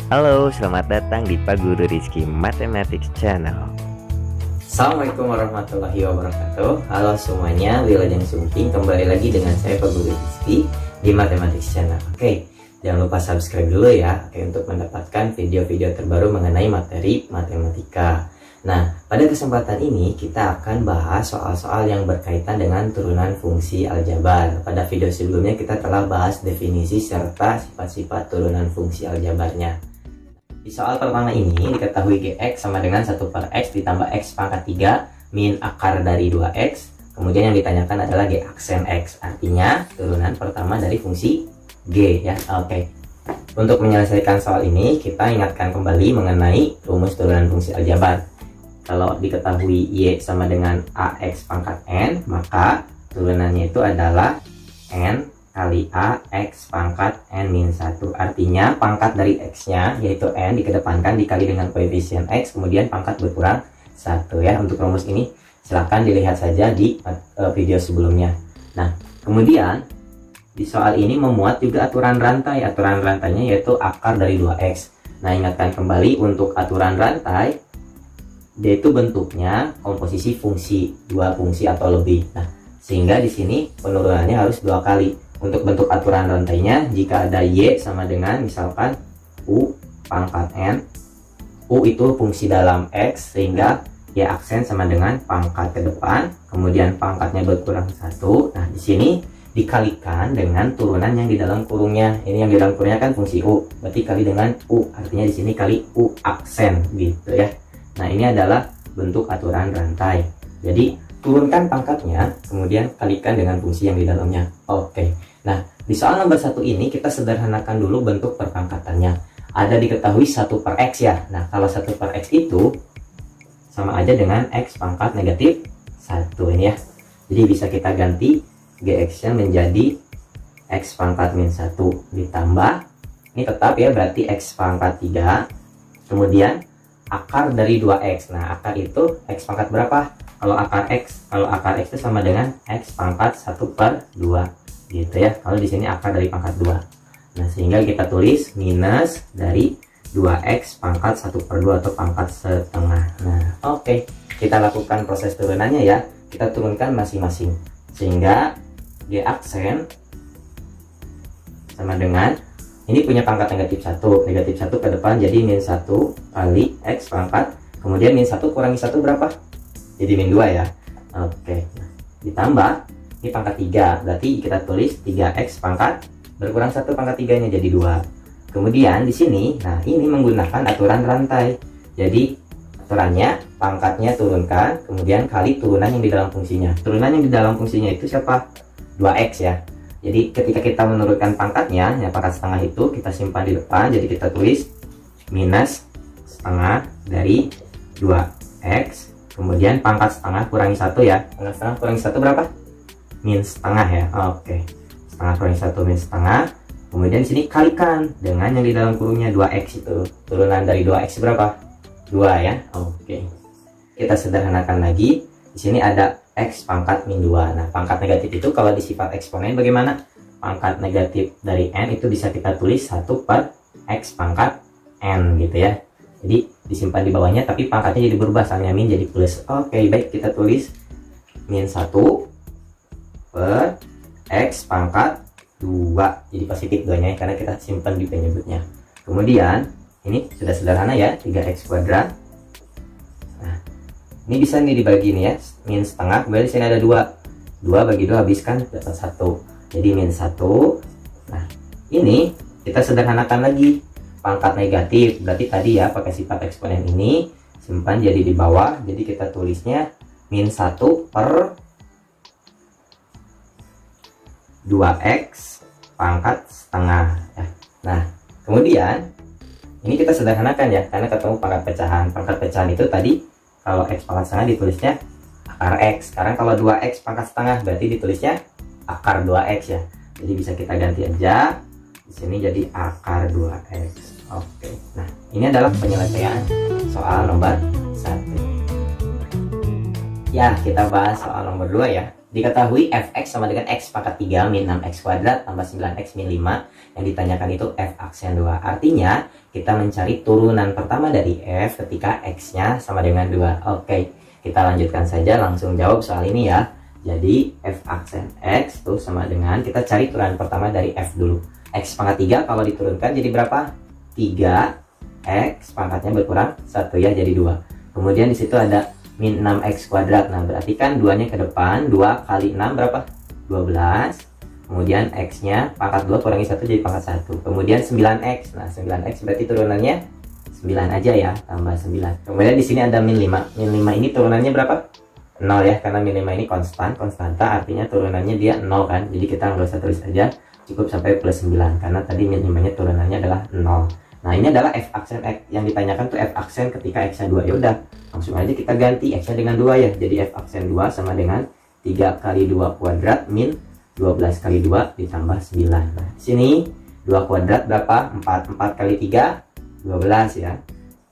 Halo, selamat datang di Pak Guru Rizky Mathematics Channel. Assalamualaikum warahmatullahi wabarakatuh. Halo semuanya, Wilujeng Sumping. Kembali lagi dengan saya Pak Guru Rizky di Mathematics Channel. Oke, jangan lupa subscribe dulu ya, untuk mendapatkan video-video terbaru mengenai materi matematika. Nah, pada kesempatan ini kita akan bahas soal-soal yang berkaitan dengan turunan fungsi aljabar. Pada video sebelumnya kita telah bahas definisi serta sifat-sifat turunan fungsi aljabarnya. Di soal pertama ini diketahui Gx sama dengan 1 per X ditambah X pangkat 3 min akar dari 2X. Kemudian yang ditanyakan adalah G aksen X, artinya turunan pertama dari fungsi G ya. Oke. Untuk menyelesaikan soal ini kita ingatkan kembali mengenai rumus turunan fungsi aljabar. Kalau diketahui Y sama dengan AX pangkat N, maka turunannya itu adalah N kali A X pangkat N-1. Artinya pangkat dari X nya yaitu N dikedepankan dikali dengan koefisien X, kemudian pangkat berkurang 1 ya. Untuk rumus ini silahkan dilihat saja di video sebelumnya. Nah, kemudian di soal ini memuat juga aturan rantai. Aturan rantainya yaitu akar dari 2X. Nah, ingatkan kembali untuk aturan rantai, dia itu bentuknya komposisi fungsi, dua fungsi atau lebih. Nah, sehingga di sini penurunannya harus 2 kali. Untuk bentuk aturan rantainya, jika ada Y sama dengan misalkan U pangkat N, U itu fungsi dalam X, sehingga Y aksen sama dengan pangkat ke depan, kemudian pangkatnya berkurang 1. Nah, di sini dikalikan dengan turunan yang di dalam kurungnya. Ini yang di dalam kurungnya kan fungsi U, berarti kali dengan U, artinya di sini kali U aksen gitu ya. Nah, ini adalah bentuk aturan rantai. Jadi turunkan pangkatnya, kemudian kalikan dengan fungsi yang di dalamnya. Oke. Nah, di soal nomor 1 ini kita sederhanakan dulu bentuk perpangkatannya. Ada diketahui 1 per X ya. Nah, kalau 1 per X itu sama aja dengan X pangkat negatif 1 ini ya. Jadi bisa kita ganti Gx nya menjadi X pangkat min 1 ditambah, ini tetap ya, berarti X pangkat 3. Kemudian akar dari 2X. Nah, akar itu X pangkat berapa? Kalau akar X itu sama dengan X pangkat 1 per 2 gitu ya. Kalau di sini akar dari pangkat 2. Nah, sehingga kita tulis minus dari 2X pangkat 1 per 2 atau pangkat setengah. Nah, oke. Kita lakukan proses turunannya ya. Kita turunkan masing-masing. Sehingga G aksen sama dengan, ini punya pangkat negatif 1. Negatif 1 ke depan jadi min 1 kali X pangkat. Kemudian min 1 kurangi 1 berapa? Jadi min 2 ya. Oke. Nah, ditambah, ini pangkat 3. Berarti kita tulis 3X pangkat berkurang 1 pangkat 3-nya jadi 2. Kemudian di sini, nah ini menggunakan aturan rantai. Jadi aturannya pangkatnya turunkan, kemudian kali turunan yang di dalam fungsinya. Turunan yang di dalam fungsinya itu siapa? 2X ya. Jadi ketika kita menurunkan pangkatnya, ya pangkat setengah itu kita simpan di depan. Jadi kita tulis minus setengah dari 2X. Kemudian pangkat setengah kurangi 1 ya. Pangkat setengah kurangi 1 berapa? Min setengah ya. Oke. Setengah kurangi 1 min setengah. Kemudian di sini kalikan dengan yang di dalam kurungnya 2X itu. Turunan dari 2X berapa? 2 ya. Oke. Kita sederhanakan lagi. Di sini ada X pangkat min 2. Nah, pangkat negatif itu kalau di sifat eksponen bagaimana? Pangkat negatif dari N itu bisa kita tulis 1 per X pangkat N gitu ya. Jadi disimpan di bawahnya, tapi pangkatnya jadi berubah, soalnya min jadi plus. Oke, baik, kita tulis min 1 per X pangkat 2. Jadi positif 2-nya ya, karena kita simpan di penyebutnya. Kemudian ini sudah sederhana ya, 3X kuadrat. Nah, ini bisa nih dibagi nih ya, min setengah, kemudian di sini ada 2. 2 bagi 2 habiskan dapat 1. Jadi min 1. Nah, ini kita sederhanakan lagi. Pangkat negatif, berarti tadi ya pakai sifat eksponen ini, simpan jadi di bawah. Jadi kita tulisnya min 1 per 2X pangkat setengah ya. Nah, kemudian ini kita sederhanakan ya, karena ketemu pangkat pecahan. Pangkat pecahan itu tadi kalau X pangkat setengah ditulisnya akar X. Sekarang kalau 2X pangkat setengah berarti ditulisnya akar 2X ya. Jadi bisa kita ganti aja. Di sini jadi akar 2X. Oke. Nah, ini adalah penyelesaian soal nomor 1. Ya, kita bahas soal nomor 2 ya. Diketahui fx sama dengan x pangkat 3 min 6x kuadrat tambah 9x min 5. Yang ditanyakan itu f aksen 2. Artinya kita mencari turunan pertama dari F ketika X-nya sama dengan 2. Oke, kita lanjutkan saja, langsung jawab soal ini ya. Jadi F aksen X tuh sama dengan, kita cari turunan pertama dari F dulu. X pangkat 3 kalau diturunkan jadi berapa? 3. X pangkatnya berkurang 1 ya, jadi 2. Kemudian di situ ada min 6X kuadrat. Nah, berarti kan 2-nya ke depan, 2 kali 6 berapa? 12. Kemudian X-nya pangkat 2 kurangi 1 jadi pangkat 1. Kemudian 9X. Nah, 9X berarti turunannya 9 aja ya, tambah 9. Kemudian di sini ada min 5. Min 5 ini turunannya berapa? 0 ya, karena min 5 ini konstanta, artinya turunannya dia 0 kan. Jadi kita nggak usah tulis aja, cukup sampai plus 9, karena tadi min 5-nya turunannya adalah 0. Nah, ini adalah F aksen X. Yang ditanyakan tuh F aksen ketika X-nya 2. Ya udah, langsung aja kita ganti X-nya dengan 2 ya. Jadi F aksen 2 sama dengan 3 kali 2 kuadrat min 12 kali 2 ditambah 9. Nah, di sini 2 kuadrat berapa? 4. 4 kali 3, 12 ya.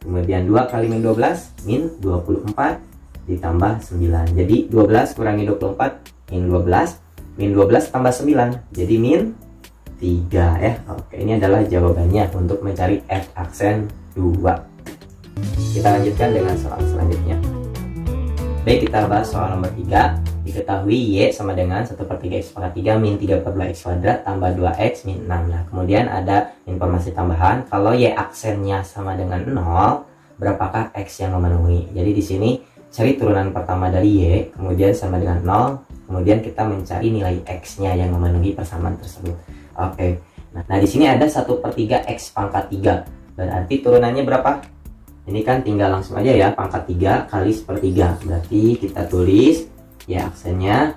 Kemudian 2 kali min 12, min 24 ditambah 9. Jadi 12 kurangi 24, min 12. Min 12 tambah 9, jadi min 3 ya. Oke, ini adalah jawabannya untuk mencari F aksen 2. Kita lanjutkan dengan soal selanjutnya. Baik, kita bahas soal nomor 3. Diketahui Y sama dengan 1/3 X pangkat 3 min 3/2 X kuadrat tambah 2X min 6. Nah, kemudian ada informasi tambahan, kalau Y aksennya sama dengan 0, berapakah X yang memenuhi? Jadi di sini cari turunan pertama dari Y, kemudian sama dengan 0, kemudian kita mencari nilai X-nya yang memenuhi persamaan tersebut. Oke. Nah, di sini ada 1/3 X pangkat 3. Berarti turunannya berapa? Ini kan tinggal langsung aja ya, pangkat 3 kali 1/3. Berarti kita tulis ya aksennya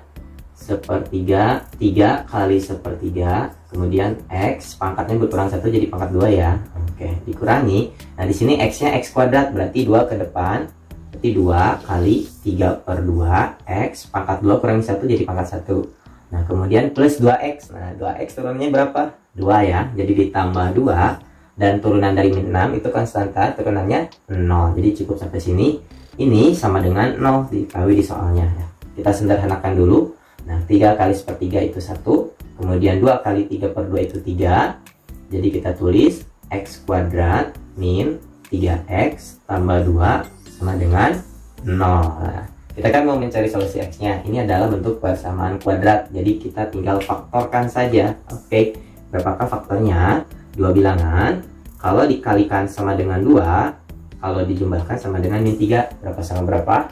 1/3, 3 kali 1/3, kemudian X pangkatnya berkurang 1 jadi pangkat 2 ya. Oke, dikurangi. Nah, di sini X-nya X kuadrat, berarti 2 ke depan, berarti 2 kali 3/2 X pangkat 2 kurangi 1 jadi pangkat 1. Nah, kemudian plus 2X. Nah, 2X turunannya berapa? 2 ya, jadi ditambah 2. Dan turunan dari min 6 itu konstanta, turunannya 0. Jadi cukup sampai sini. Ini sama dengan 0, diketahui di soalnya ya. Kita sederhanakan dulu. Nah, 3 kali 1/3 itu 1. Kemudian 2 kali 3/2 itu 3. Jadi kita tulis X kuadrat min 3X tambah 2 sama dengan 0. Nah, kita kan mau mencari solusi X-nya. Ini adalah bentuk persamaan kuadrat. Jadi kita tinggal faktorkan saja. Oke, berapakah faktornya? 2 bilangan. Kalau dikalikan sama dengan 2, kalau dijumlahkan sama dengan min 3. Berapa sama berapa?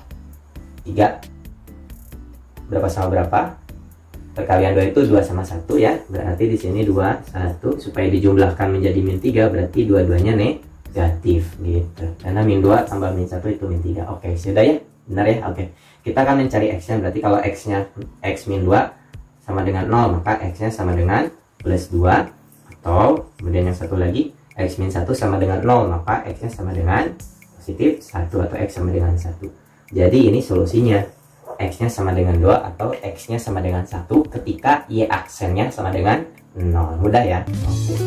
3. Berapa sama berapa? Perkalian 2 itu 2 sama 1 ya. Berarti di sini 2, 1. Supaya dijumlahkan menjadi min 3, berarti dua-duanya negatif gitu. Karena min 2 tambah min 1 itu min 3. Oke, sudah ya? Benar ya? Oke. Kita akan mencari X-nya. Berarti kalau X-nya X min 2 sama dengan 0, maka X-nya sama dengan plus 2. Atau kemudian yang satu lagi, X min 1 sama dengan 0, maka X-nya sama dengan positif 1 atau X sama dengan 1. Jadi ini solusinya. X-nya sama dengan 2 atau X-nya sama dengan 1 ketika Y aksennya sama dengan 0. Mudah ya? Oke.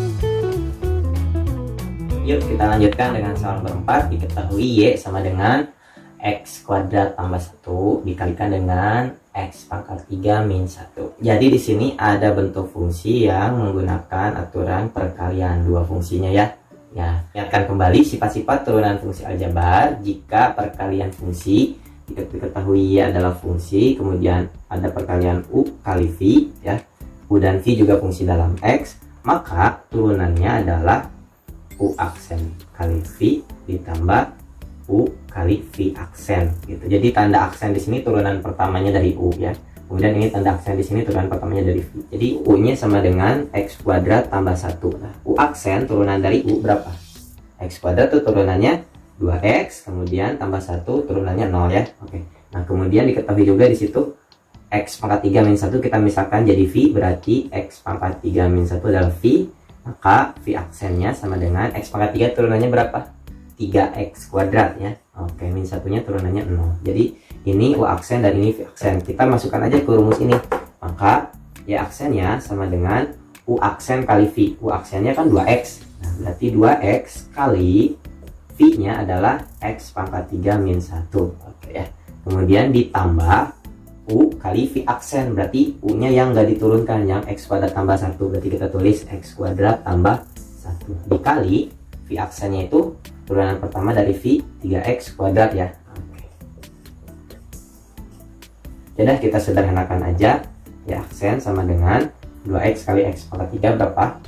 Yuk kita lanjutkan dengan soal nomor 4. Diketahui Y sama dengan X kuadrat tambah 1 dikalikan dengan X pangkat 3 min 1. Jadi di sini ada bentuk fungsi yang menggunakan aturan perkalian dua fungsinya ya. Ya, ingatkan kembali sifat-sifat turunan fungsi aljabar jika perkalian fungsi diketahui Y adalah fungsi, kemudian ada perkalian U kali V ya. U dan V juga fungsi dalam X, maka turunannya adalah U aksen kali V ditambah U kali V aksen gitu. Jadi tanda aksen di sini turunan pertamanya dari U ya. Kemudian ini tanda aksen di sini turunan pertamanya dari V. Jadi U-nya sama dengan X kuadrat tambah 1. Nah, U aksen turunan dari U berapa? X kuadrat itu turunannya 2X, kemudian tambah 1 turunannya 0 ya. Oke. Nah, kemudian diketahui juga di situ X pangkat 3 min 1 kita misalkan jadi V, berarti X pangkat 3 min 1 adalah V, maka V aksennya sama dengan X pangkat 3 turunannya berapa? 3X kuadrat ya. Oke, min 1-nya turunannya 0. Jadi ini U aksen dan ini V aksen. Kita masukkan aja ke rumus ini. Maka Y aksennya sama dengan U aksen kali V. U aksennya kan 2X. Nah, berarti 2X kali V-nya adalah X pangkat 3 min 1. Oke ya. Kemudian ditambah U kali V aksen. Berarti U-nya yang nggak diturunkan, yang X kuadrat tambah 1. Berarti kita tulis X kuadrat tambah 1 dikali V aksennya itu turunan pertama dari V 3x kuadrat ya. Oke. Jadi kita sederhanakan aja. Y aksen sama dengan 2x kali x pangkat 3 berapa?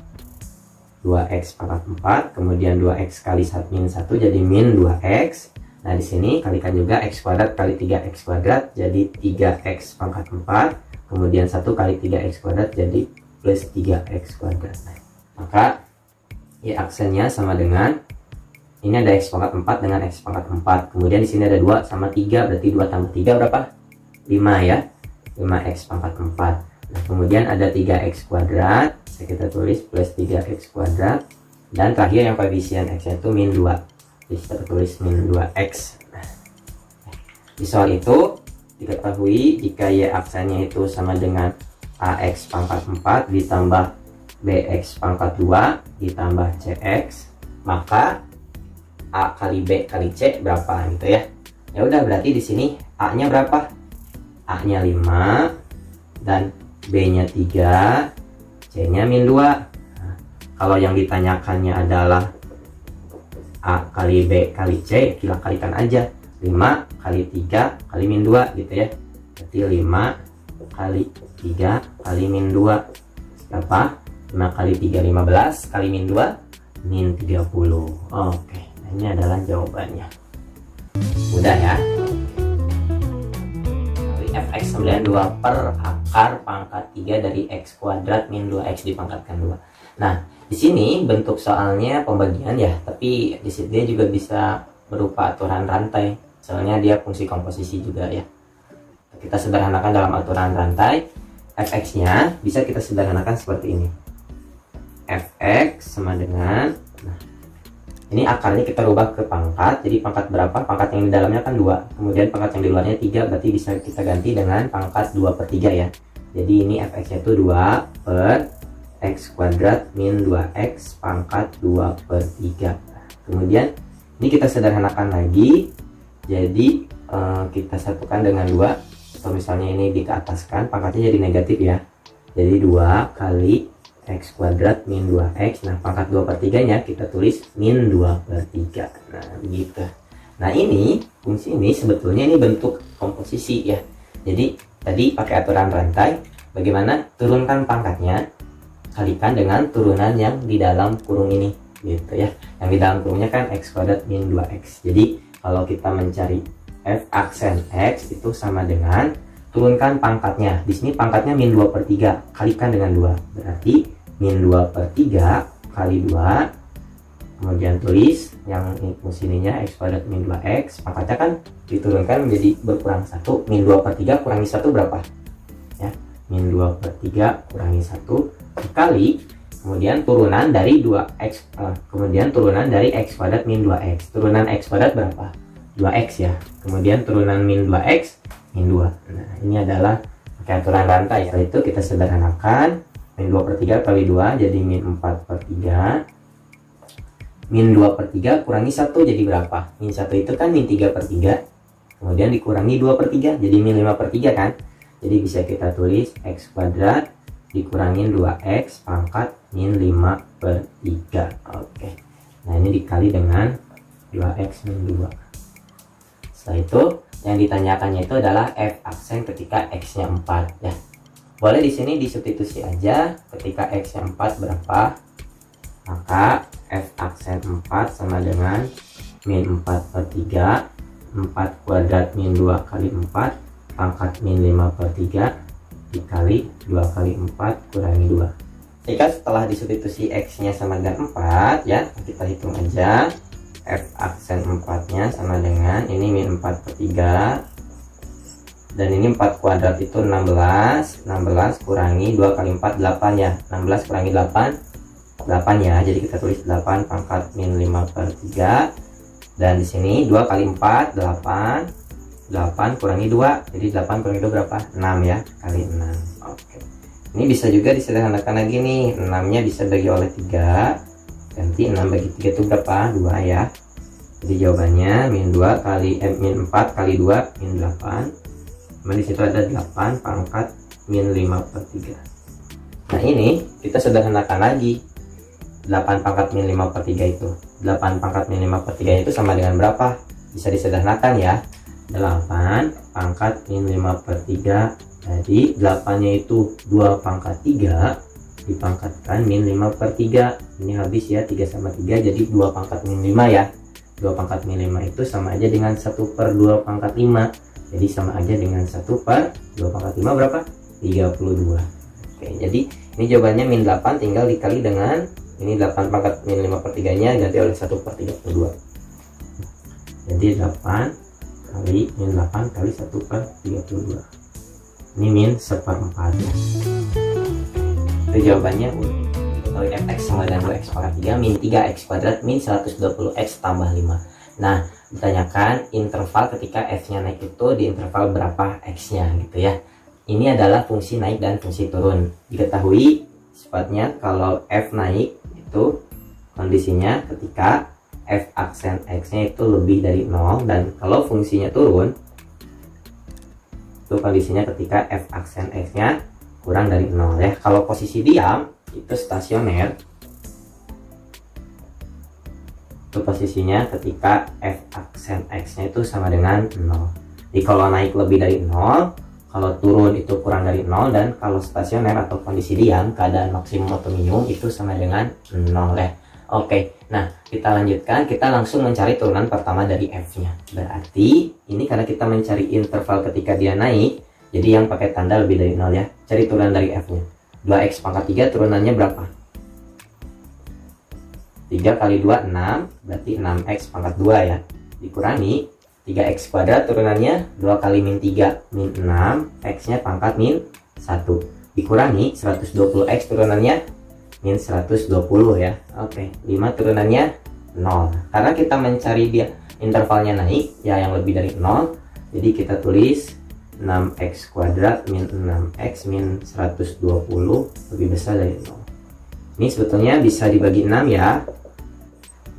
2x pangkat 4, kemudian 2x kali min 1 jadi min 2x. Nah, di sini kalikan juga x kuadrat kali 3x kuadrat jadi 3x pangkat 4, kemudian 1 kali 3x kuadrat jadi plus 3x kuadrat. Nah, maka Y aksennya sama dengan, ini ada x pangkat 4 dengan x pangkat 4, kemudian di sini ada 2 sama 3, berarti 2 tambah 3 berapa? 5 ya, 5x pangkat 4. Nah, kemudian ada 3x kuadrat, kita tulis plus 3x kuadrat, dan terakhir yang koefisien x itu min 2, jadi kita tulis min 2x. Nah, di soal itu diketahui jika Y aksennya itu sama dengan ax pangkat 4 ditambah bx pangkat 2 ditambah cx, maka a kali b kali c berapa gitu ya. Ya udah, berarti di sini a nya berapa? A nya 5 dan b nya 3, c nya min 2. Nah, kalau yang ditanyakannya adalah a kali b kali c, kita kalikan aja 5 kali 3 kali min 2 gitu ya. Berarti 5 kali 3 kali min 2 berapa? 5 kali 3 15 kali min 2 min 30. Oke, nah ini adalah jawabannya. Mudah ya. Fx 92 per akar pangkat 3 dari x kuadrat min 2x dipangkatkan 2. Nah, di sini bentuk soalnya pembagian ya, tapi di sini dia juga bisa berupa aturan rantai. Soalnya dia fungsi komposisi juga ya. Kita sederhanakan dalam aturan rantai, fx-nya bisa kita sederhanakan seperti ini. Fx sama dengan, nah, ini akarnya kita rubah ke pangkat, jadi pangkat berapa? Pangkat yang di dalamnya kan 2, kemudian pangkat yang di luarnya 3, berarti bisa kita ganti dengan pangkat 2/3 ya. Jadi ini fx nya itu 2 per x kuadrat min 2x pangkat 2/3. Kemudian ini kita sederhanakan lagi, jadi kita satukan dengan 2, atau misalnya ini dikeataskan, pangkatnya jadi negatif ya. Jadi 2 kali x kuadrat min 2x, nah pangkat 2/3 nya kita tulis min 2/3. Nah begitu. Nah ini fungsi ini sebetulnya ini bentuk komposisi ya. Jadi tadi pakai aturan rantai, bagaimana turunkan pangkatnya kalikan dengan turunan yang di dalam kurung ini gitu ya. Yang di dalam kurungnya kan x kuadrat min 2x. Jadi kalau kita mencari f aksen x itu sama dengan turunkan pangkatnya. Di sini pangkatnya min 2/3 kalikan dengan 2, berarti min 2/3 kali 2, kemudian tulis yang fungsi ininya x kuadrat min 2x, pangkatnya kan diturunkan menjadi berkurang 1, min 2/3 kurangi 1 berapa ya, min 2/3 kurangi 1 dikali kemudian turunan dari 2x, kemudian turunan dari x kuadrat min 2x, turunan x kuadrat berapa? 2x ya, kemudian turunan min 2x min 2. Nah ini adalah pakai aturan rantai ya. Setelah itu kita sederhanakan, min 2/3 kali 2 jadi min 4/3, min 2/3 kurangi 1 jadi berapa? Min 1 itu kan min 3/3, kemudian dikurangi 2/3 jadi min 5/3 kan. Jadi bisa kita tulis x kuadrat dikurangin 2x pangkat min 5/3. Oke, nah ini dikali dengan 2x min 2. Setelah itu yang ditanyakannya itu adalah f aksen ketika x nya 4 ya. Boleh di sini disubstitusi aja, ketika x nya 4 berapa, maka f aksen 4 sama dengan min 4/3, 4 kuadrat min 2 kali 4 pangkat min 5/3 dikali 2 kali 4 kurangi 2. Jika setelah disubstitusi x nya sama dengan 4 ya, kita hitung aja. F aksen 4 nya sama dengan ini min 4/3, dan ini 4 kuadrat itu 16 kurangi 2 kali 4 8 ya, 16 kurangi 8 ya, jadi kita tulis 8 pangkat min 5/3, dan di sini 2 kali 4 8 kurangi 2, jadi 8 kurangi 2 berapa? 6 ya, kali 6. Oke, ini bisa juga disederhanakan lagi nih, 6 nya bisa bagi oleh 3, ganti 6 bagi 3 itu berapa? 2 ya. Jadi jawabannya min 4 kali 2 min 8. Kemudian di situ ada 8 pangkat min 5/3. Nah ini kita sederhanakan lagi. 8 pangkat min 5 per 3 itu. 8 pangkat min 5 per 3 itu sama dengan berapa? Bisa disederhanakan ya. 8 pangkat min 5 per 3. Jadi 8 nya itu 2 pangkat 3 dipangkatkan min 5 per 3. Ini habis ya, 3 sama 3 jadi 2 pangkat min 5 ya. 2 pangkat min 5 itu sama aja dengan 1 per 2 pangkat 5. Jadi sama aja dengan 1 per 2 pangkat 5 berapa? 32. Oke, jadi ini jawabannya min 8 tinggal dikali dengan ini 8 pangkat min 5 per 3 nya ganti oleh 1 per 32. Jadi 8 kali min 8 kali 1 per 32. Ini min 1/4 ya. Itu jawabannya untuk fx sama dengan 2x pangkat 3 min 3x kuadrat min 120x tambah 5. Nah, ditanyakan interval ketika f-nya naik itu di interval berapa x-nya gitu ya. Ini adalah fungsi naik dan fungsi turun. Diketahui sifatnya kalau f naik itu kondisinya ketika f aksen x-nya itu lebih dari 0, dan kalau fungsinya turun itu kondisinya ketika f aksen x-nya kurang dari 0 ya. Kalau posisi diam itu stasioner, itu posisinya ketika f aksen x-nya itu sama dengan 0. Jadi kalau naik lebih dari 0, kalau turun itu kurang dari 0, dan kalau stasioner atau kondisi diam keadaan maksimum atau minimum itu sama dengan 0 ya. Oke, nah kita lanjutkan, kita langsung mencari turunan pertama dari f-nya. Berarti ini karena kita mencari interval ketika dia naik, jadi yang pakai tanda lebih dari 0 ya. Cari turunan dari f-nya. 2x pangkat 3 turunannya berapa? 3 kali 2 6, berarti 6x pangkat 2 ya. Dikurangi 3x kuadrat turunannya 2 kali min 3 min 6, x-nya pangkat min 1. Dikurangi 120x turunannya min 120 ya. Oke, 5 turunannya 0. Karena kita mencari dia intervalnya naik ya, yang lebih dari 0, jadi kita tulis 6x kuadrat min 6x min 120 lebih besar dari 0. Ini sebetulnya bisa dibagi 6 ya.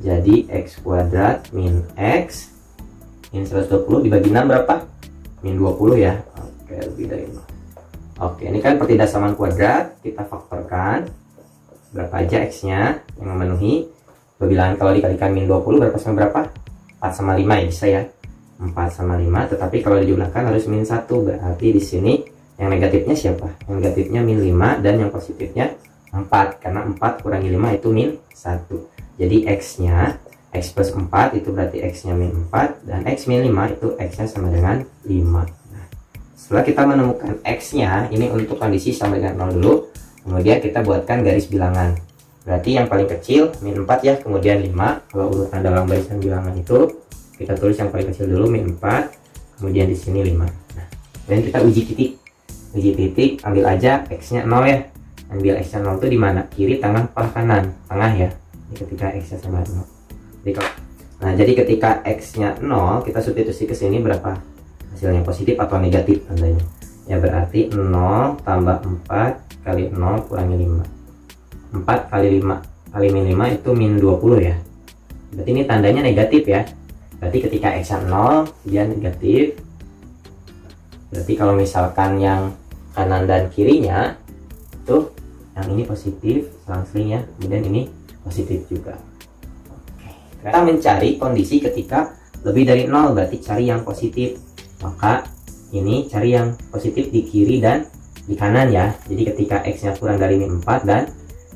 Jadi x kuadrat min x min 120 dibagi 6 berapa? Min 20 ya. Oke, lebih dari 0. Oke, ini kan pertindasaman kuadrat, kita faktorkan berapa aja x-nya yang memenuhi. Bilangan kalau dikalikan min 20 berapa sama berapa? 4 sama 5 ya, bisa ya. 4 sama 5, tetapi kalau dijumlahkan harus min 1. Berarti di sini yang negatifnya siapa? Yang negatifnya min 5 dan yang positifnya 4. Karena 4 kurangi 5 itu min 1. Jadi x-nya, x plus 4 itu berarti x-nya min 4, dan x min 5 itu x-nya sama dengan 5. Nah, setelah kita menemukan x-nya, ini untuk kondisi sama dengan 0 dulu. Kemudian kita buatkan garis bilangan. Berarti yang paling kecil min 4 ya, kemudian 5. Kalau urutan dalam barisan bilangan itu kita tulis yang paling kecil dulu min 4, kemudian di sini 5. Nah, dan kita uji titik. Uji titik, ambil aja x-nya 0 ya. Ambil x-nya 0 itu di mana? Kiri, tengah, apa kanan? Tengah ya. Jadi ketika x-nya sama 0. Nah, jadi ketika x-nya 0, kita substitusi ke sini berapa? Hasilnya positif atau negatif tandanya? Ya berarti 0 tambah 4 kali 0 kurangi 5. 4 kali 5 kali min 5 itu min 20 ya. Berarti ini tandanya negatif ya. Berarti ketika x-nya 0 dia negatif. Berarti kalau misalkan yang kanan dan kirinya tuh yang ini positif selang-seling ya, kemudian ini positif juga. Oke. Kita mencari kondisi ketika lebih dari 0, berarti cari yang positif. Maka ini cari yang positif di kiri dan di kanan ya. Jadi ketika x-nya kurang dari min 4 dan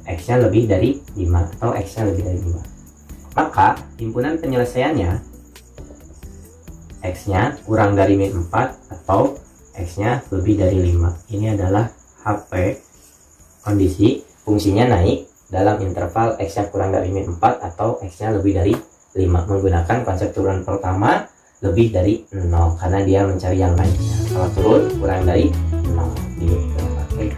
x-nya lebih dari 5 atau x-nya lebih dari 5. Maka himpunan penyelesaiannya x-nya kurang dari min 4 atau x-nya lebih dari 5. Ini adalah HP kondisi fungsinya naik dalam interval x-nya kurang dari min 4 atau x-nya lebih dari 5 menggunakan konsep turunan pertama lebih dari 0 karena dia mencari yang naiknya. Kalau turun kurang dari 0 gitu. Oke.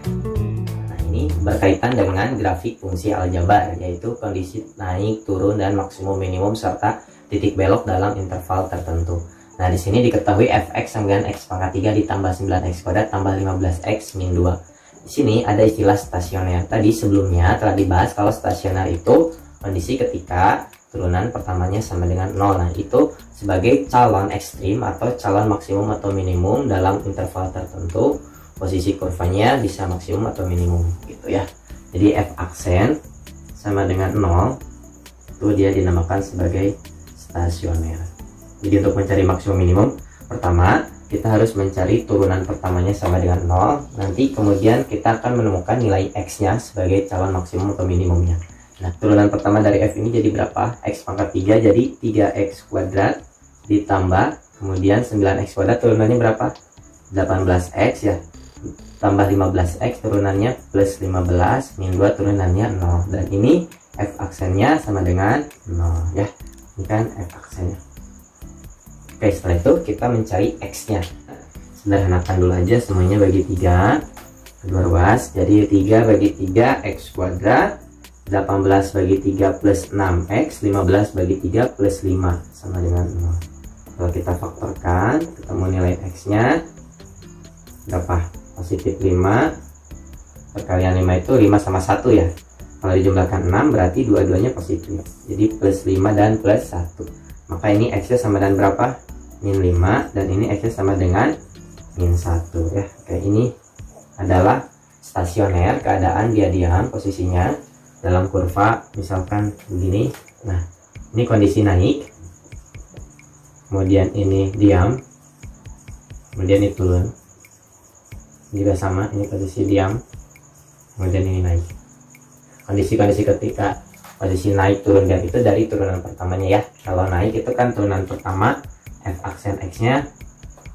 Nah, ini berkaitan dengan grafik fungsi aljabar, yaitu kondisi naik, turun, dan maksimum minimum serta titik belok dalam interval tertentu. Nah, di sini diketahui fx sama dengan x pangkat 3 ditambah 9x kuadrat tambah 15x min 2. Di sini ada istilah stasioner. Tadi sebelumnya telah dibahas kalau stasioner itu kondisi ketika turunan pertamanya sama dengan 0. Nah, itu sebagai calon ekstrim atau calon maksimum atau minimum dalam interval tertentu. Posisi kurvanya bisa maksimum atau minimum gitu ya. Jadi f aksen sama dengan 0, itu dia dinamakan sebagai stasioner. Jadi untuk mencari maksimum minimum, pertama kita harus mencari turunan pertamanya sama dengan 0. Nanti kemudian kita akan menemukan nilai X-nya sebagai calon maksimum atau minimumnya. Nah, turunan pertama dari F ini jadi berapa? X pangkat 3 jadi 3X kuadrat ditambah kemudian 9X kuadrat turunannya berapa? 18X ya. Tambah 15X turunannya plus 15 min 2 turunannya 0. Dan ini F aksennya sama dengan 0 ya. Ini kan F aksennya. Oke, setelah itu kita mencari X-nya. Sederhanakan dulu aja semuanya bagi 3. Kedua ruas. Jadi 3 bagi 3 X kuadrat. 18 bagi 3 plus 6X. 15 bagi 3 plus 5 sama dengan 0. Kalau kita faktorkan, ketemu nilai X-nya. Berapa? Positif 5. Perkalian 5 itu 5 sama 1 ya. Kalau dijumlahkan 6 berarti dua-duanya positif. Jadi plus 5 dan plus 1. Maka ini X-nya sama dengan berapa? Min 5. Dan ini X-nya sama dengan min 1 ya. Oke, ini adalah stasioner, keadaan dia diam posisinya dalam kurva misalkan begini. Nah, ini kondisi naik. Kemudian ini diam. Kemudian ini turun. Juga sama, ini posisi diam. Kemudian ini naik. Kondisi-kondisi ketika posisi naik turun diam itu dari turunan pertamanya ya. Kalau naik itu kan turunan pertama F aksen X-nya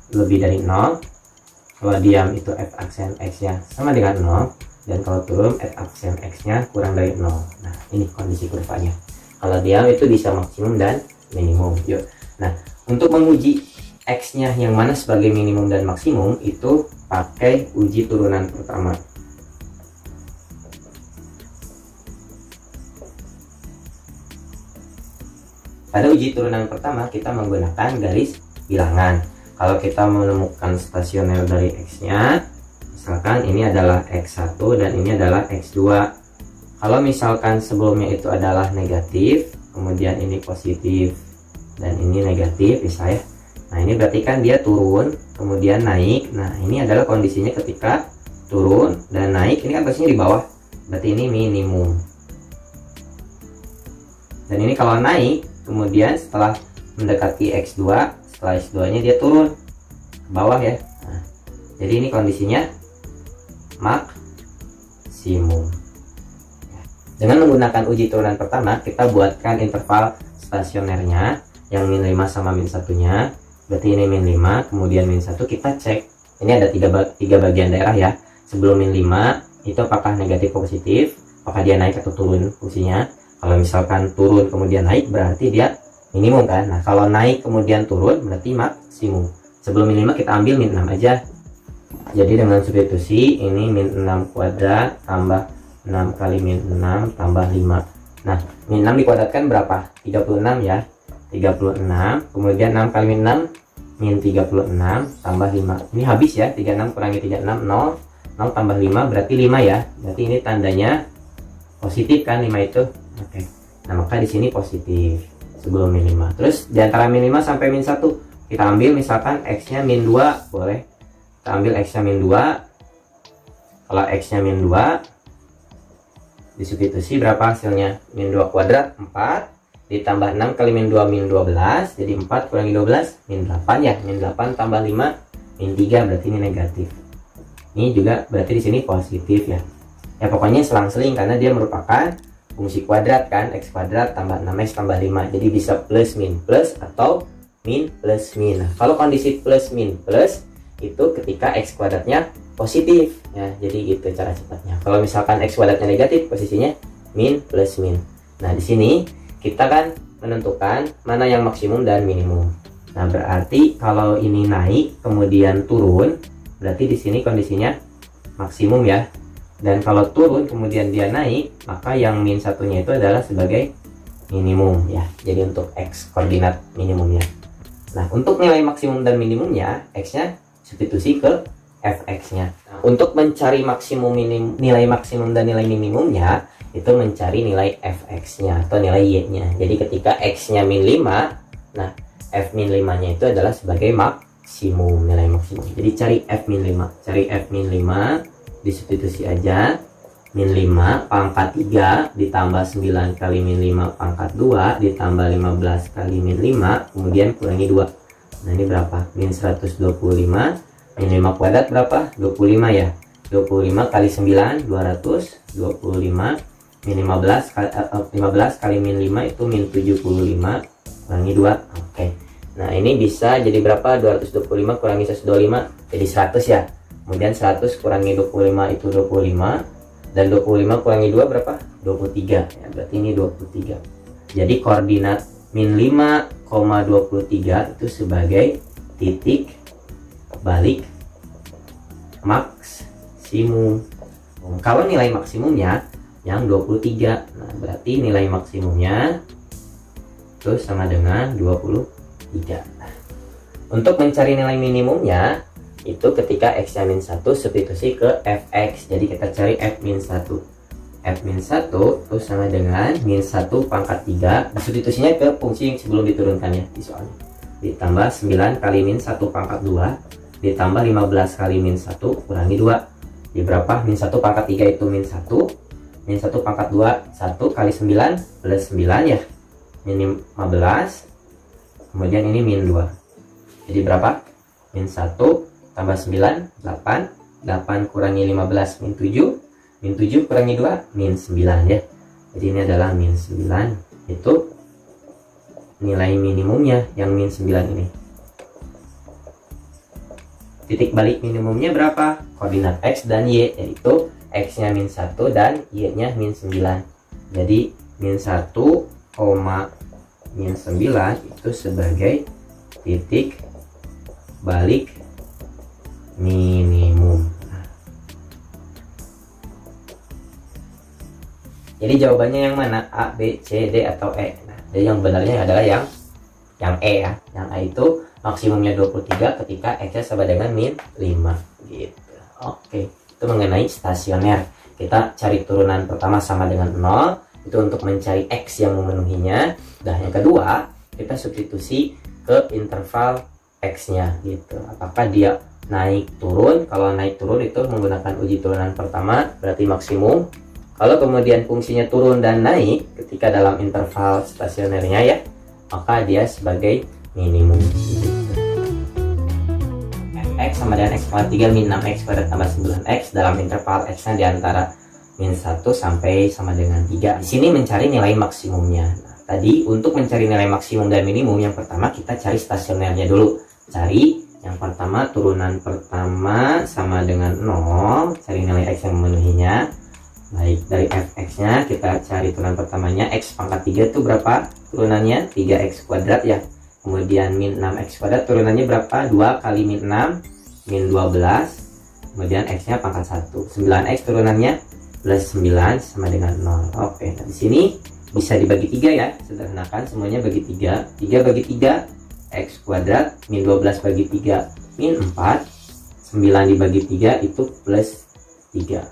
lebih dari 0. Kalau diam itu F aksen X-nya sama dengan 0. Dan kalau turun F aksen X-nya kurang dari 0. Nah, ini kondisi kurvanya. Kalau diam itu bisa maksimum dan minimum. Yuk. Nah, untuk menguji X-nya yang mana sebagai minimum dan maksimum itu pakai uji turunan pertama. Pada uji turunan pertama kita menggunakan garis bilangan. Kalau kita menemukan stasioner dari X-nya, misalkan ini adalah X1 dan ini adalah X2. Kalau misalkan sebelumnya itu adalah negatif, kemudian ini positif dan ini negatif bisa ya. Nah, ini berarti kan dia turun kemudian naik. Nah, ini adalah kondisinya ketika turun dan naik. Ini kan posisinya di bawah, berarti ini minimum. Dan ini kalau naik kemudian setelah mendekati X2, setelah X2 nya dia turun ke bawah ya. Nah, jadi ini kondisinya maksimum. Dengan menggunakan uji turunan pertama, kita buatkan interval stasionernya yang min 5 sama min 1 nya. Berarti ini min 5, kemudian min 1. Kita cek, ini ada tiga bagian daerah ya. Sebelum min 5 itu apakah negatif atau positif, apakah dia naik atau turun fungsinya. Kalau misalkan turun kemudian naik berarti dia minimum kan. Nah, kalau naik kemudian turun berarti maksimum. Sebelum min 5 kita ambil min 6 aja. Jadi dengan substitusi ini min 6 kuadrat tambah 6 kali min 6 tambah 5. Nah, min 6 dikuadratkan berapa? 36 ya. 36. Kemudian 6 kali min 6 min 36 tambah 5. Ini habis ya. 36 kurangi 36 0. 0 tambah 5 berarti 5 ya. Berarti ini tandanya positif kan 5 itu. Oke. Nah, maka di sini positif sebelum min 5. Terus di antara min 5 sampai min 1 kita ambil misalkan X-nya min 2 boleh. Kita ambil X-nya min 2. Kalau X-nya min 2 disubstitusi berapa hasilnya? Min 2 kuadrat 4 ditambah 6 kali min 2 min 12. Jadi 4 kurangi 12 min 8 ya. Min 8 tambah 5 min 3 berarti ini negatif. Ini juga berarti di sini positif ya. Ya pokoknya selang-seling karena dia merupakan fungsi kuadrat kan, X kuadrat tambah 6X tambah 5. Jadi bisa plus min plus atau min plus min. Nah, kalau kondisi plus min plus itu ketika X kuadratnya positif ya. Jadi itu cara cepatnya. Kalau misalkan X kuadratnya negatif posisinya min plus min. Nah, di sini kita kan menentukan mana yang maksimum dan minimum. Nah, berarti kalau ini naik kemudian turun berarti di sini kondisinya maksimum ya. Dan kalau turun kemudian dia naik, maka yang min satunya itu adalah sebagai minimum ya. Jadi untuk X koordinat minimumnya. Nah, untuk nilai maksimum dan minimumnya, X-nya substitusi ke Fx-nya. Nah, untuk mencari maksimum nilai maksimum dan nilai minimumnya, itu mencari nilai Fx-nya atau nilai Y-nya. Jadi ketika X-nya min 5, nah F min 5-nya itu adalah sebagai maksimum, nilai maksimum. Jadi cari F min 5. Cari F min 5, disubstitusi aja. min 5 pangkat 3 ditambah 9 kali min 5 pangkat 2 ditambah 15 kali min 5 kemudian kurangi 2. Nah ini berapa? Min 125 min 5 kuadrat berapa? 25 ya. 25 kali 9 225 min 15 kali min 5 itu min 75 kurangi 2. Oke. Nah ini bisa jadi berapa? 225 kurangi 125 jadi 100 ya. Kemudian 100 kurangi 25 itu 25 dan 25 kurangi 2 berapa? 23 ya, berarti ini 23. Jadi koordinat min 5,23 itu sebagai titik balik maksimum. Kalau nilai maksimumnya yang 23, nah berarti nilai maksimumnya itu sama dengan 23. Untuk mencari nilai minimumnya itu ketika x-nya min 1 substitusi ke fx. Jadi kita cari f min 1. F min 1 itu sama dengan min 1 pangkat 3. Substitusinya ke fungsi yang sebelum diturunkan ya di soalnya. Ditambah 9 kali min 1 pangkat 2 ditambah 15 kali min 1 kurangi 2. Di berapa? Min 1 pangkat 3 itu min 1. Min 1 pangkat 2 1 kali 9 plus 9 ya. Min 15. Kemudian ini min 2. Jadi berapa? Min 1 tambah 9 8 8 kurangi 15 min 7 min 7 kurangi 2 min 9 ya. Jadi ini adalah min 9, itu nilai minimumnya yang min 9 ini. Titik balik minimumnya berapa? Koordinat x dan y, yaitu x nya min 1 dan y nya min 9. Jadi min 1, min 9 itu sebagai titik balik minimum. Jadi jawabannya yang mana? A, B, C, D atau E? Nah, jadi yang benarnya adalah yang E ya. Yang E itu maksimumnya 23 ketika x-nya sama dengan min 5 gitu. Oke, itu mengenai stasioner. Kita cari turunan pertama sama dengan 0, itu untuk mencari x yang memenuhinya. Nah, yang kedua, kita substitusi ke interval x-nya gitu. Apakah dia naik turun? Kalau naik turun itu menggunakan uji turunan pertama berarti maksimum. Kalau kemudian fungsinya turun dan naik ketika dalam interval stasionernya ya, maka dia sebagai minimum. Fx sama dengan x kuadrat 3 min 6x kuadrat tambah 9x dalam interval x-nya di antara min 1 sampai sama dengan 3. Di sini mencari nilai maksimumnya. Nah, tadi untuk mencari nilai maksimum dan minimum yang pertama kita cari stasionernya dulu. Cari yang pertama turunan pertama sama dengan 0, cari nilai x yang memenuhinya. Baik, dari fx-nya kita cari turunan pertamanya, x pangkat 3 itu berapa turunannya? 3x kuadrat ya. Kemudian min 6x kuadrat turunannya berapa? 2 kali min 6 min 12. Kemudian x-nya pangkat 1. 9x turunannya plus 9 sama dengan 0. Oke, nah di sini bisa dibagi 3 ya. Sederhanakan semuanya bagi 3. 3 bagi 3 x kuadrat min 12 bagi 3 min 4. 9 dibagi 3 itu plus 3.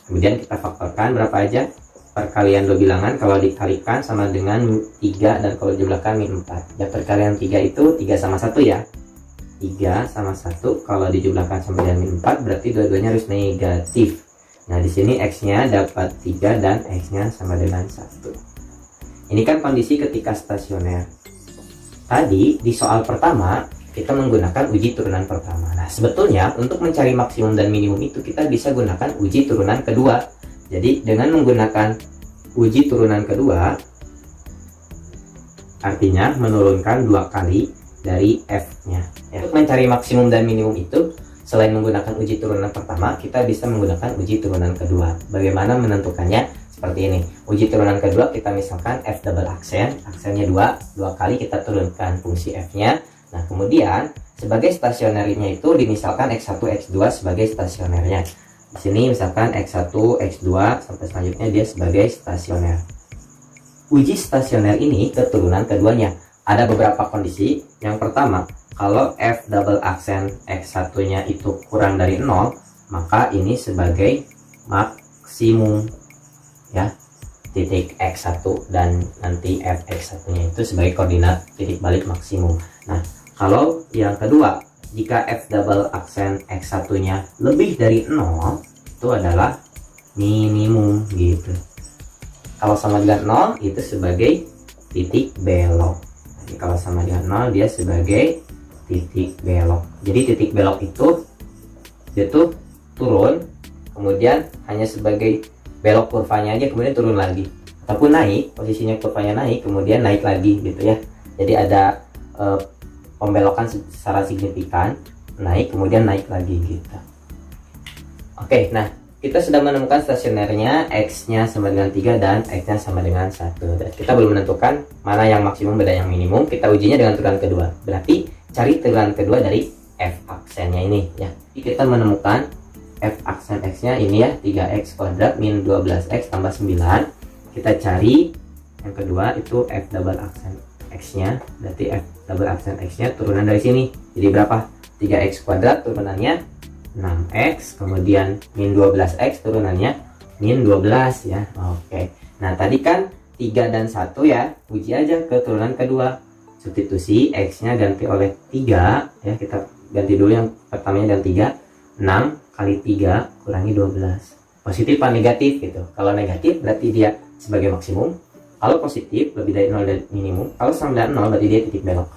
Kemudian kita faktorkan berapa aja? Perkalian dua bilangan kalau dikalikan sama dengan 3 dan kalau dijumlahkan min 4. Ya perkalian 3 itu 3 sama 1 ya. 3 sama 1 kalau dijumlahkan sama dengan min 4 berarti dua-duanya harus negatif. Nah di sini x-nya dapat 3 dan x-nya sama dengan 1. Ini kan kondisi ketika stasioner. Tadi di soal pertama kita menggunakan uji turunan pertama. Nah, sebetulnya untuk mencari maksimum dan minimum itu kita bisa gunakan uji turunan kedua. Jadi, dengan menggunakan uji turunan kedua, artinya menurunkan 2 kali dari f-nya. Ya. Untuk mencari maksimum dan minimum itu, selain menggunakan uji turunan pertama, kita bisa menggunakan uji turunan kedua. Bagaimana menentukannya? Seperti ini. Uji turunan kedua, kita misalkan f double aksen, aksennya 2 kali kita turunkan fungsi f-nya. Nah, kemudian sebagai stasionernya itu dimisalkan x1, x2 sebagai stasionernya. Di sini misalkan x1, x2 sampai selanjutnya dia sebagai stasioner. Uji stasioner ini keturunan keduanya. Ada beberapa kondisi. Yang pertama, kalau f double aksen x1-nya itu kurang dari 0, maka ini sebagai maksimum ya. Titik x1 dan nanti fx1-nya itu sebagai koordinat titik balik maksimum. Nah, kalau yang kedua Jika f double aksen x1 nya lebih dari 0, itu adalah minimum gitu. Kalau sama dengan 0 itu sebagai titik belok. Jadi kalau sama dengan 0 dia sebagai titik belok. Jadi titik belok itu dia tuh turun, kemudian hanya sebagai belok kurvanya aja, kemudian turun lagi, ataupun naik, posisinya kurvanya naik kemudian naik lagi gitu ya. Jadi ada pembelokan secara signifikan, naik kemudian naik lagi gitu. Oke, nah kita sudah menemukan stasionernya, x-nya sama dengan 3 dan x-nya sama dengan 1. Dan kita belum menentukan mana yang maksimum dan yang minimum. Kita ujinya dengan turunan kedua. Berarti cari turunan kedua dari f aksennya ini ya. Jadi kita menemukan f aksen x-nya ini ya, 3x kuadrat min 12x tambah 9. Kita cari yang kedua itu f double aksen x-nya. Berarti f double aksen x-nya turunan dari sini. Jadi berapa? 3x kuadrat turunannya 6x, kemudian min 12x turunannya min 12 ya. Oke. Nah, tadi kan 3 dan 1 ya. Uji aja ke turunan kedua. Substitusi x-nya ganti oleh 3 ya. Kita ganti dulu yang pertamanya dan 3. 6 kali 3 kurangi 12. Positif atau negatif gitu. Kalau negatif berarti dia sebagai maksimum. Kalau positif lebih dari 0 dan minimum. Kalau sama dengan 0 berarti dia titik belok.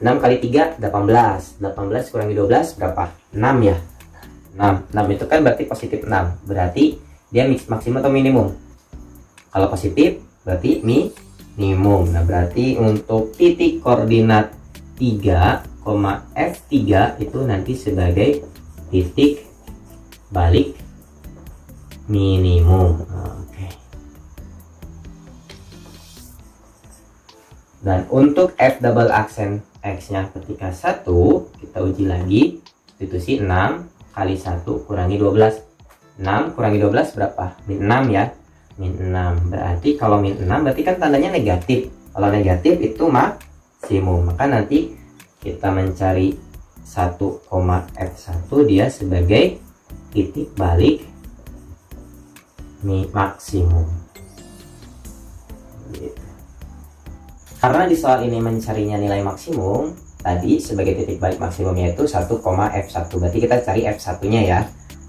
6 kali 3 18. 18 kurangi 12 berapa? 6 ya. 6 itu kan berarti positif 6. Berarti dia maksimum atau minimum? Kalau positif berarti minimum. Nah, berarti untuk titik koordinat 3, F3 itu nanti sebagai titik balik minimum. Oke. Dan untuk F double aksen X-nya ketika 1, kita uji lagi. Substitusi 6 kali 1 kurangi 12. 6 kurangi 12 berapa? Min 6 ya. Min 6. Berarti kalau min 6 berarti kan tandanya negatif. Kalau negatif itu maksimum. Maka nanti kita mencari 1,f1 dia sebagai titik balik maksimum. Gitu. Karena di soal ini mencarinya nilai maksimum, tadi sebagai titik balik maksimumnya itu 1,f1. Berarti kita cari f1-nya ya.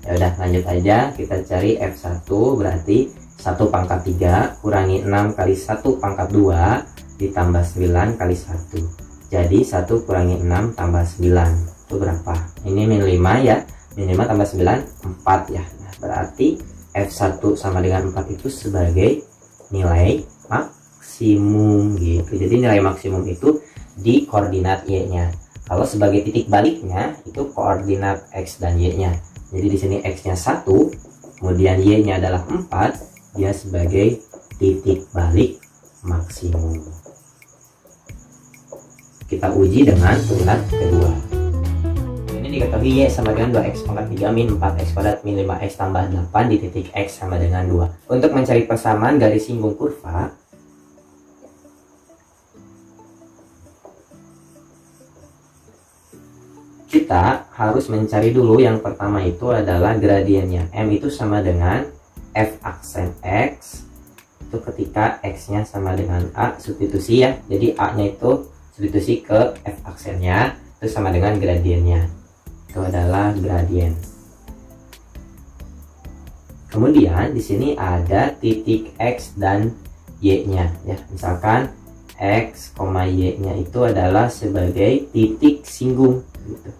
Ya udah, lanjut aja. Kita cari f1 berarti 1 pangkat 3 kurangi 6 kali 1 pangkat 2 ditambah 9 kali 1. Jadi 1 kurangi 6 tambah 9 itu berapa? Ini min 5 ya. Min 5 tambah 9 4 ya. Nah, berarti f1 sama dengan 4 itu sebagai nilai maksimum gitu. Jadi nilai maksimum itu di koordinat y-nya. Kalau sebagai titik baliknya itu koordinat x dan y-nya. Jadi di sini x-nya 1, kemudian y-nya adalah 4, dia sebagai titik balik maksimum. Kita uji dengan turunan kedua. Ini diketahui y sama dengan 2x pangkat 3 min 4x kuadrat min 5x tambah 8 di titik x sama dengan 2. Untuk mencari persamaan garis singgung kurva, kita harus mencari dulu yang pertama itu adalah gradiennya. M itu sama dengan F aksen X itu ketika X-nya sama dengan A, substitusi ya. Jadi A-nya itu substitusi ke F aksennya, itu sama dengan gradiennya. Itu adalah gradien. Kemudian di sini ada titik X dan Y-nya ya. Misalkan X, Y-nya itu adalah sebagai titik singgung gitu.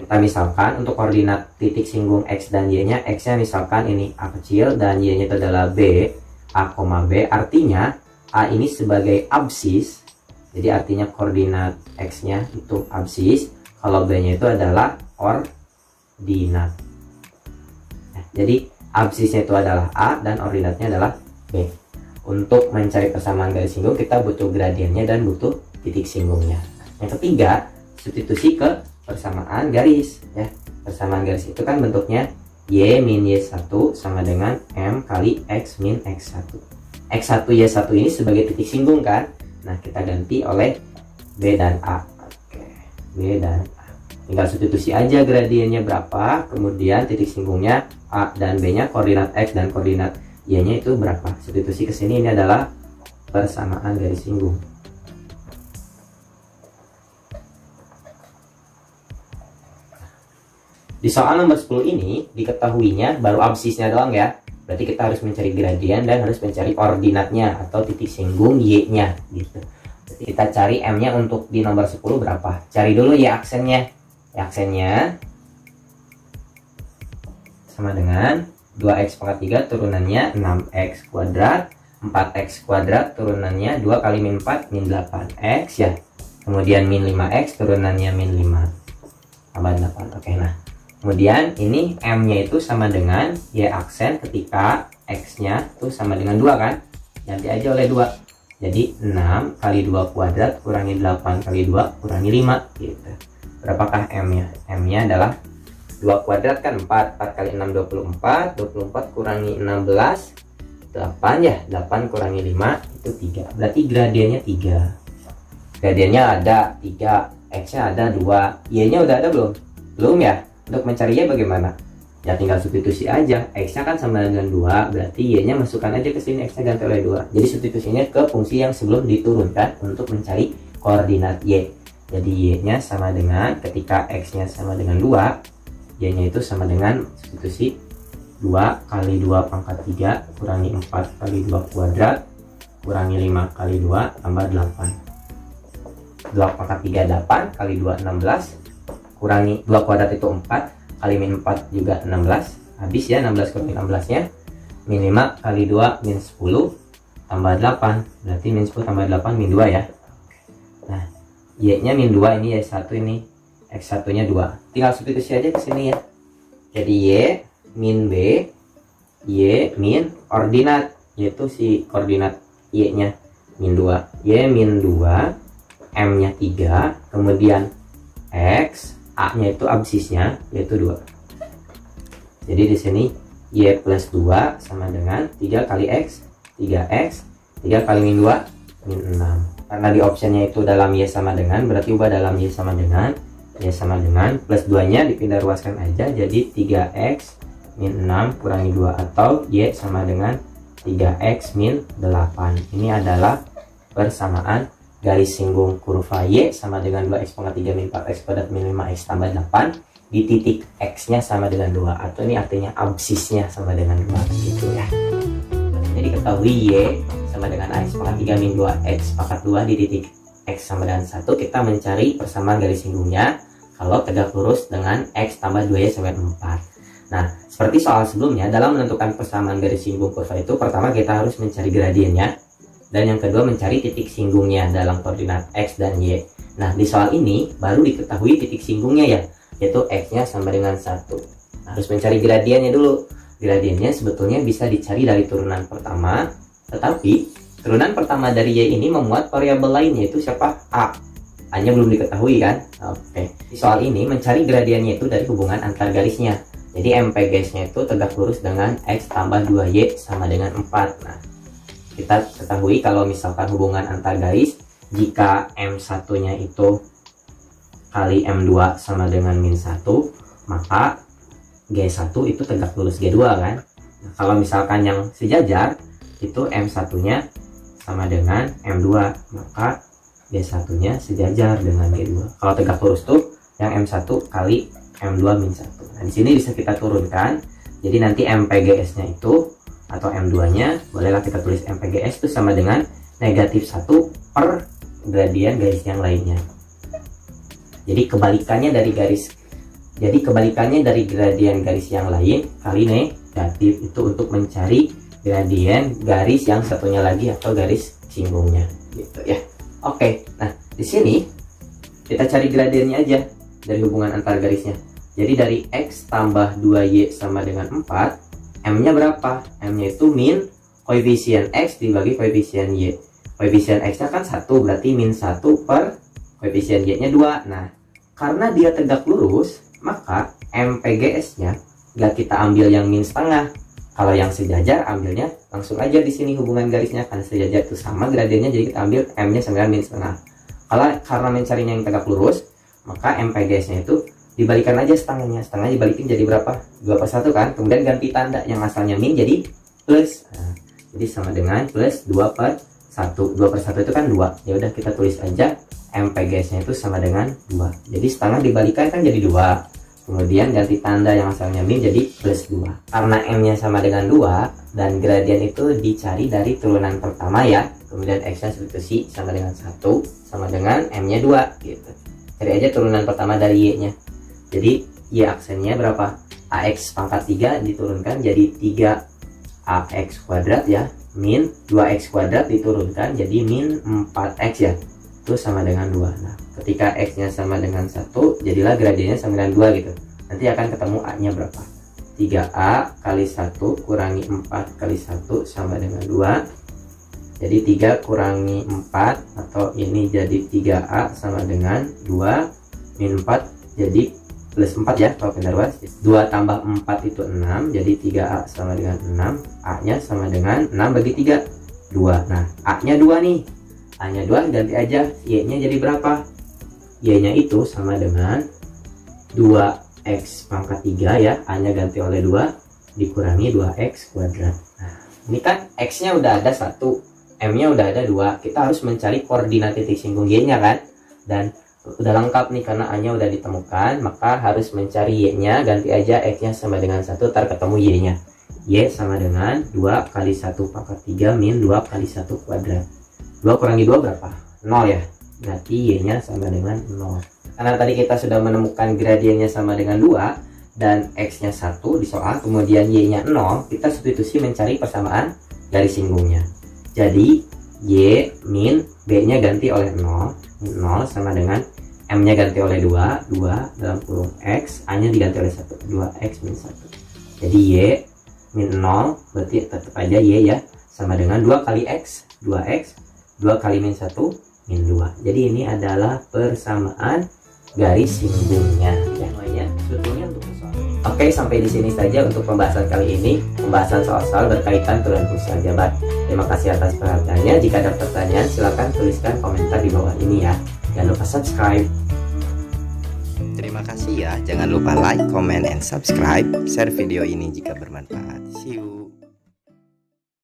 Kita misalkan untuk koordinat titik singgung X dan Y-nya, X-nya misalkan ini A kecil dan Y-nya itu adalah B, A, B, artinya A ini sebagai absis. Jadi artinya koordinat X-nya itu absis, kalau B-nya itu adalah ordinat. Nah, jadi absisnya itu adalah A dan ordinatnya adalah B. Untuk mencari persamaan garis singgung kita butuh gradiennya dan butuh titik singgungnya. Yang ketiga, substitusi ke persamaan garis ya. Persamaan garis itu kan bentuknya Y min Y1 sama dengan M kali X min X1. X1 Y1 ini sebagai titik singgung kan. Nah, kita ganti oleh B dan A. Oke, B dan A. Tinggal substitusi aja gradiennya berapa, kemudian titik singgungnya A dan B-nya, koordinat X dan koordinat Y-nya itu berapa. Substitusi ke sini, ini adalah persamaan garis singgung. Di soal nomor 10 ini diketahuinya baru absisnya doang ya. Berarti kita harus mencari gradien dan harus mencari koordinatnya atau titik singgung Y-nya gitu. Jadi kita cari M-nya untuk di nomor 10 berapa? Cari dulu Y aksennya. Y aksennya sama dengan 2x pangkat 3 turunannya 6x kuadrat, 4x kuadrat turunannya 2 kali min 4 min 8x ya. Kemudian min 5x turunannya min 5 tambah 8. Oke, nah kemudian ini M-nya itu sama dengan Y aksen ketika X-nya itu sama dengan 2 kan? Ganti aja oleh 2. Jadi 6 kali 2 kuadrat kurangi 8 kali 2 kurangi 5 gitu. Berapakah M-nya? M-nya adalah 2 kuadrat kan 4. 4 kali 6 24. 24 kurangi 16 8 ya. 8 kurangi 5 itu 3. Berarti gradiennya 3. Gradiennya ada 3. X-nya ada 2. Y-nya udah ada belum? Belum ya? Untuk mencari Y bagaimana? Ya tinggal substitusi aja. X-nya kan sama dengan 2, berarti Y-nya masukkan aja ke sini, X-nya ganti oleh 2. Jadi substitusinya ke fungsi yang sebelum diturunkan untuk mencari koordinat Y. Jadi Y-nya sama dengan, ketika X-nya sama dengan 2, Y-nya itu sama dengan substitusi 2 kali 2 pangkat 3 kurangi 4 kali 2 kuadrat kurangi 5 kali 2 tambah 8. 2 pangkat 3 8 kali 2 16 kurangi 2 kuadrat itu 4 kali min 4 juga 16. Habis ya 16 kurangi 16 nya min 5 kali 2 min 10 tambah 8. Berarti min 10 tambah 8 min 2 ya. Nah Y nya min 2, ini Y1 ini. X1 nya 2. Tinggal substitusi aja ke sini ya. Jadi Y min B, Y min koordinat, yaitu si koordinat Y nya min 2. Y min 2, M nya 3, kemudian X, A nya itu absisnya yaitu 2. Jadi di sini Y plus 2 sama dengan 3 kali X, 3X, 3 kali min 2 min 6. Karena di optionnya itu dalam Y sama dengan, berarti ubah dalam Y sama dengan, Y sama dengan plus 2 nya dipindah ruaskan aja, jadi 3X min 6 kurangi 2 atau Y sama dengan 3X min 8. Ini adalah persamaan garis singgung kurva Y sama dengan 2x pangkat 3 min 4x kuadrat min 5x tambah 8 di titik X nya sama dengan 2, atau ini artinya absisnya sama dengan 2 gitu ya. Jadi ketahui Y sama dengan ax pangkat 3 min 2x pangkat 2 di titik X sama dengan 1. Kita mencari persamaan garis singgungnya kalau tegak lurus dengan X tambah 2Y sama dengan 4. Nah seperti soal sebelumnya, dalam menentukan persamaan garis singgung kurva itu pertama kita harus mencari gradiennya, dan yang kedua mencari titik singgungnya dalam koordinat X dan Y. Nah di soal ini baru diketahui titik singgungnya ya, yaitu X-nya sama dengan 1. Nah, harus mencari gradiennya dulu. Gradiennya sebetulnya bisa dicari dari turunan pertama, tetapi turunan pertama dari Y ini memuat variabel lain, yaitu siapa? A. A-nya belum diketahui kan? Oke. Di soal ini mencari gradiennya itu dari hubungan antar garisnya. Jadi MPGS-nya itu tegak lurus dengan X tambah 2Y sama dengan 4. Nah kita ketahui kalau misalkan hubungan antar garis, jika M1 nya itu kali M2 sama dengan min 1, maka G1 itu tegak lurus G2 kan. Nah, kalau misalkan yang sejajar itu M1 nya sama dengan M2, maka G1 nya sejajar dengan G2. Kalau tegak lurus tuh yang M1 kali M2 min 1. Nah di sini bisa kita turunkan, jadi nanti MPGS nya itu atau M2 nya, bolehlah kita tulis MPGS itu sama dengan negatif 1 per gradien garis yang lainnya. Jadi kebalikannya dari gradien garis yang lain kali negatif itu untuk mencari gradien garis yang satunya lagi atau garis singgungnya gitu ya. Oke, nah di sini kita cari gradiennya aja dari hubungan antar garisnya. Jadi dari X tambah 2Y sama dengan 4, M-nya berapa? M-nya itu min koefisien X dibagi koefisien Y. Koefisien X-nya kan 1, berarti min 1 per koefisien Y-nya 2. Nah, karena dia tegak lurus, maka MPGS-nya nggak kita ambil yang min setengah. Kalau yang sejajar, ambilnya langsung aja di sini hubungan garisnya. Karena sejajar itu sama gradiennya, jadi kita ambil M-nya sama dengan min setengah. Karena mencarinya yang tegak lurus, maka MPGS-nya itu dibalikan aja setengahnya. Setengah dibalikin jadi berapa? 2 per 1 kan. Kemudian ganti tanda, yang asalnya min jadi plus. Nah, jadi sama dengan plus 2 per 1. 2 per 1 itu kan 2. Ya udah kita tulis aja MPGS nya itu sama dengan 2. Jadi setengah dibalikan kan jadi 2. Kemudian ganti tanda yang asalnya min jadi plus 2. Karena M-nya sama dengan 2 dan gradien itu dicari dari turunan pertama ya. Kemudian X-nya substitusi sama dengan 1 sama dengan M-nya 2 gitu. Cari aja turunan pertama dari Y-nya. Jadi Y aksennya berapa? AX pangkat 3 diturunkan jadi 3AX kuadrat ya. Min 2X kuadrat diturunkan jadi min 4X ya. Itu sama dengan 2. Nah, ketika X-nya sama dengan 1, jadilah gradiennya sama dengan 2 gitu. Nanti akan ketemu A-nya berapa? 3A kali 1 kurangi 4 kali 1 sama dengan 2. Jadi 3 kurangi 4, atau ini jadi 3A sama dengan 2, min 4 jadi plus 4 ya, kalau pindah ruas. 2 tambah 4 itu 6, jadi 3A sama dengan 6. A-nya sama dengan 6 bagi 3, 2. Nah, A-nya 2 nih. A-nya 2 ganti aja, Y-nya jadi berapa? Y-nya itu sama dengan 2X pangkat 3 ya. A-nya ganti oleh 2 dikurangi 2X kuadrat. Nah, ini kan X-nya udah ada 1, M-nya udah ada 2. Kita harus mencari koordinat titik singgung Y-nya kan. Dan udah lengkap nih karena A-nya udah ditemukan, maka harus mencari Y-nya. Ganti aja X-nya sama dengan 1, ntar ketemu Y-nya. Y sama dengan 2 kali 1 pangkat 3 min 2 kali 1 kuadrat. 2 kurangi 2 berapa? 0 ya. Berarti Y-nya sama dengan 0. Karena tadi kita sudah menemukan gradiennya sama dengan 2 dan X-nya 1 di soal, kemudian Y-nya 0, kita substitusi mencari persamaan garis singgungnya. Jadi Y min B-nya ganti oleh 0. 0 sama dengan M-nya ganti oleh 2 dalam kurung X, A-nya diganti oleh 1, 2X min 1. Jadi Y min 0, berarti tetap aja Y ya, sama dengan 2 kali X, 2X, 2 kali min 1, min 2. Jadi ini adalah persamaan garis singgungnya. Semuanya sebetulnya untuk soal. Oke, sampai di sini saja untuk pembahasan kali ini. Pembahasan soal-soal berkaitan turunan fungsi aljabar. Terima kasih atas perhatiannya. Jika ada pertanyaan, silakan tuliskan komentar di bawah ini ya. Jangan lupa subscribe. Terima kasih ya. Jangan lupa like, comment, and subscribe. Share video ini jika bermanfaat. See you.